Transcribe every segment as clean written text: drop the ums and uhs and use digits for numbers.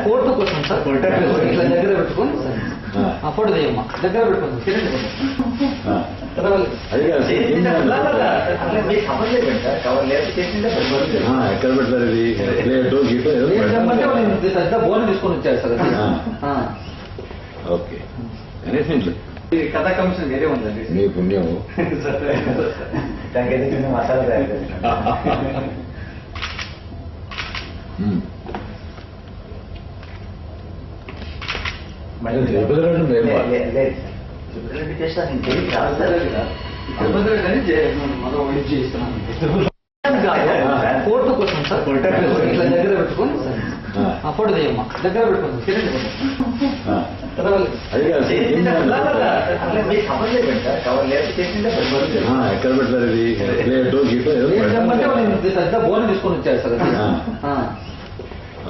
Photo కోసం sir ఇట్లా దగ్గర పెట్టుకొని ఆ ఫోటో తీయమ్మా దగ్గర పెట్టుకోండి తినండి ఎక్కడ పెట్టారు ఇది ప్లేటో గీటో పెద్ద బోన్ తీసుకొని వచ్చారు సార్. ఓకే అనేసి కథా కమిషన్ వేరే ఉందండి మీ పుణ్యం. దానికైతే మసాలా తయారు ఫోటో కోసం సార్ ఇట్లా దగ్గర పెట్టుకొని ఆ ఫోటో తీయమ్మా దగ్గర పెట్టుకోండి తినండి ఎక్కడ పెట్టారు ఇది ప్లేటో గీటో పెద్ద బోన్ తీసుకొని వచ్చారు సార్.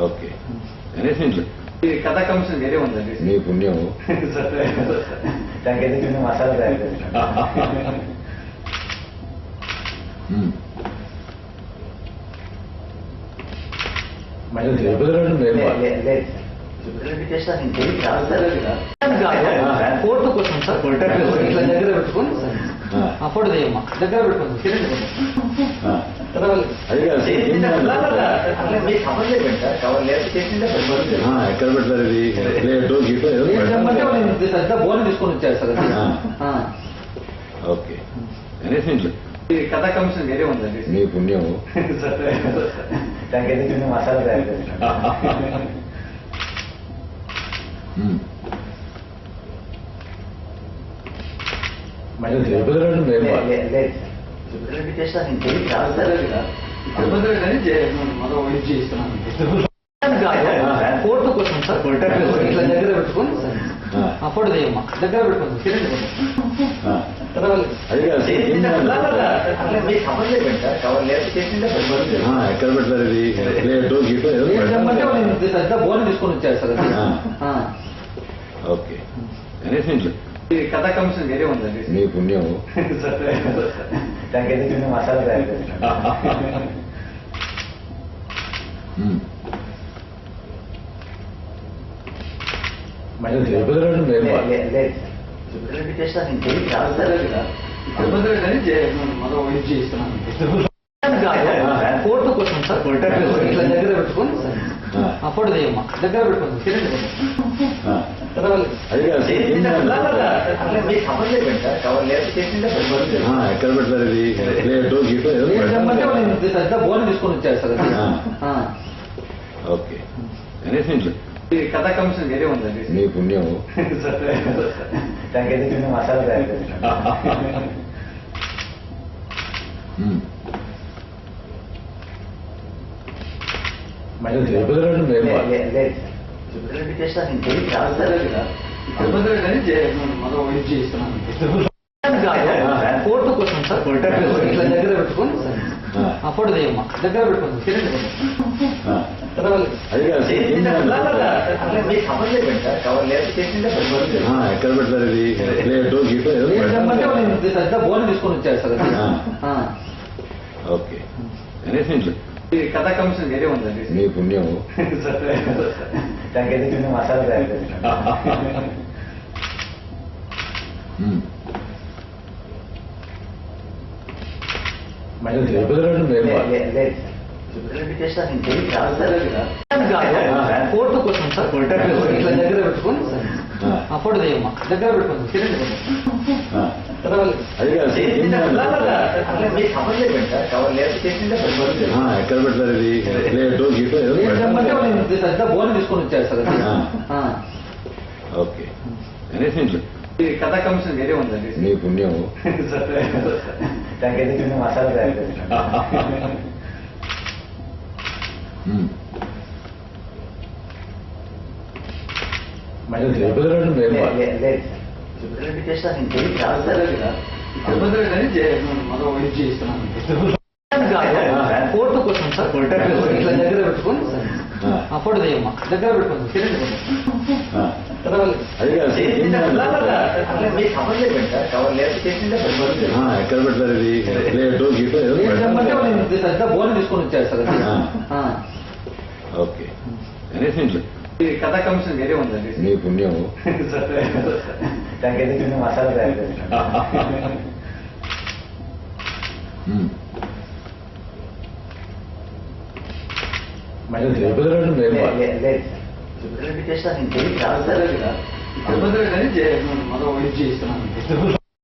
ఓకే అనేసి కథా కమిషన్ వేరే ఉందండి మీ పుణ్యం. దానికైతే మసాలా తయారు ఫోటో కోసం సార్ ఇట్లా దగ్గర పెట్టుకొని ఆ ఫోటో తీయమ్మా దగ్గర పెట్టుకోండి తినండి ఎక్కడ పెట్టారు ఇది ప్లేటో గీటో పెద్ద బోన్ తీసుకొని వచ్చారు సార్. ఓకే అనేసి కథా కమిషన్ వేరే ఉందండి మీ పుణ్యం. దానికైతే మసాలా తయారు ఫోటో కోసం సార్ ఇట్లా దగ్గర పెట్టుకొని ఆ ఫోటో తీయమ్మా దగ్గర పెట్టుకోండి తినండి ఎక్కడ పెట్టారు ఇది ప్లేటో గీటో పెద్ద బోన్ తీసుకొని వచ్చారు సార్. ఓకే అనేసి కథా కమిషన్ వేరే ఉందండి మీ పుణ్యం. దానికైతే మసాలా తయారు ఫోటో కోసం సార్ ఇట్లా దగ్గర పెట్టుకొని ఆ ఫోటో తీయమ్మా దగ్గర పెట్టుకోండి తినండి ఎక్కడ పెట్టారు ఇది ప్లేటో గీటో పెద్ద బోన్ తీసుకొని వచ్చారు సార్. ఓకే అనేసి కథా కమిషన్ వేరే ఉందండి మీ పుణ్యం. దానికైతే మసాలా తయారు ఫోటో కోసం సార్ ఇట్లా దగ్గర పెట్టుకొని ఆ ఫోటో తీయమ్మా దగ్గర పెట్టుకోండి తినండి ఎక్కడ పెట్టారు ఇది ప్లేటో గీటో పెద్ద బోన్ తీసుకొని వచ్చారు సార్. ఓకే అనేసి కథా కమిషన్ వేరే ఉందండి మీ పుణ్యం. దానికైతే మసాలా తయారు ఫోటో కోసం సార్ ఇట్లా దగ్గర పెట్టుకొని ఆ ఫోటో తీయమ్మా దగ్గర పెట్టుకోండి తినండి ఎక్కడ పెట్టారు ఇది ప్లేటో గీటో పెద్ద బోన్ తీసుకొని వచ్చారు సార్. ఓకే అనేసి కథా కమిషన్ వేరే ఉందండి మీ పుణ్యం. దానికైతే మసాలా తయారు ఫోటో కోసం సార్ ఇట్లా దగ్గర పెట్టుకొని ఆ ఫోటో తీయమ్మా దగ్గర పెట్టుకోండి తినండి ఎక్కడ పెట్టారు ఇది ప్లేటో గీటో పెద్ద బోన్ తీసుకొని వచ్చారు సార్. ఓకే కనీసం ఇంట్లో ఈ కథా కమిషన్ వేరే ఉందండి. మీ పుణ్యం. దానికైతే చిన్న మసాలా తయారు చేస్తాను. మరి తిరుపతి రోడ్డు మేము లేదు టేస్ట్ అసలు ఇంకేం కాదు సార్. తిరుపతిలో కానీ మనం ఇది చేస్తున్నాం.